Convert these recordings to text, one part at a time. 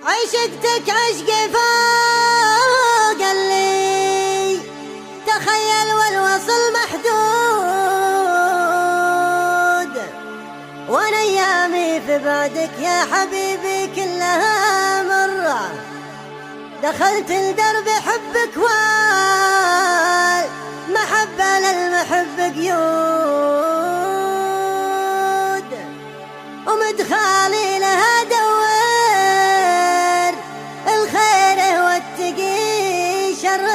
عشقتك عشق فوق اللي تخيل والوصل محدود، وانا ايامي في بعدك يا حبيبي كلها مرة. دخلت الدرب حبك والمحبة للمحب قيود، ومدخالي لها دور الخير والتقي شر.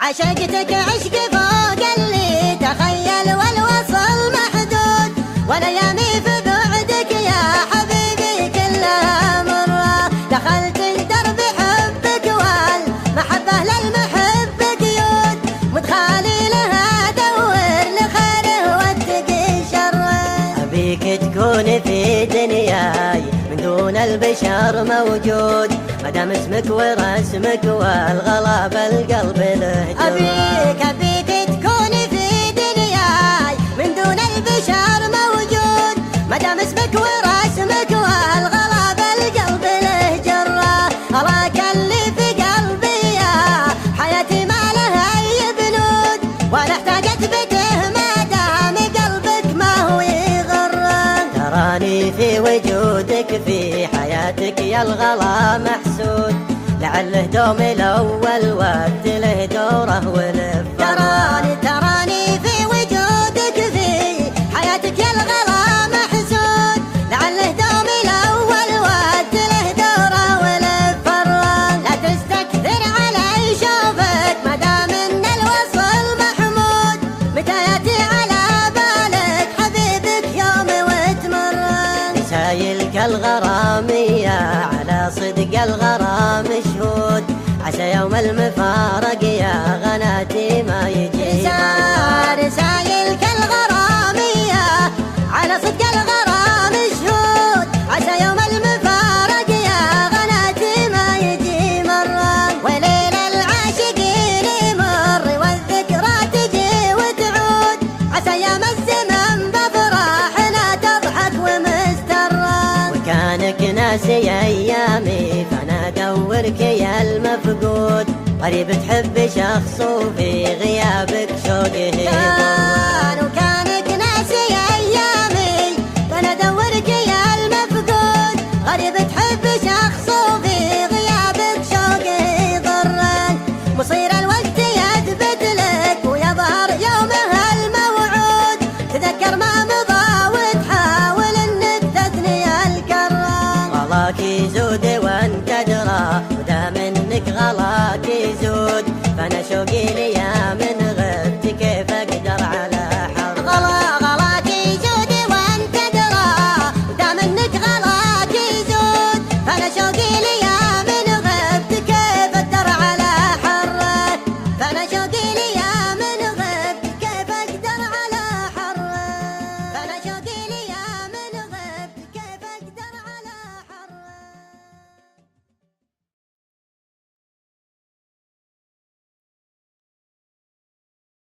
عشقتك عشق فوق اللي تخيل والوصل محدود، وانا ايامي في بعدك يا حبيبي كلها مرة. دخلت الدرب حبك والمحبة للمحب قيود، مدخالي لها دور لخيره واتقي شره. أبيك تكون في دنياي من دون البشر موجود، مدام اسمك ورسمك والغلا بالقلب له جود. أبيك تكون في دنياي من دون البشر موجود، مدام اسمك ورسمك والغلا بالقلب له جره. هواك اللي في قلبي يا حياتي ما لها أي بنود، ولا احتاجت بته ما دام قلبك ما هو يغره. تراني في وجودك في حياتك يا الغلا محسود، لعله دوم الأول وقت له دوره ولفراد. تراني في وجودك في حياتك يا الغلا محسود، لعله دوم الأول وقت له دوره ولفراد. لا تستكثر علي شوفك مدام ان الوصل محمود، متى ياتي على بالك حبيبك يوم وتمرد. رسايلك الغرامية على صدق الغرام شهود، عسى يوم المفارق يا غناتي ما يجي. رسايلك الغرامية على صدق الغرام شهود، عسى يوم المفارق يا غناتي ما يجي مرة. وليل العاشقين يمر والذكرى تجي وتعود، عسى ايام الزمن بفرحنا تضحك ومسترة. وكانك ناسي ايامي فانا ادورك يا المفقود، قريب تحب شخص وفي غيابك شوقه يضر. وكانك ناسي ايامي فانا ادورك يا المفقود، غريب تحب شخص وفي غيابك شوقه يضرك. مصير الوقت يثبت لك ويظهر يومها الموعود، تذكر ما مضى وتحاول انك تثني الكره. غلاك يزود وانت تدرى، ودام انك غلاك يزود فانا شوقي ليام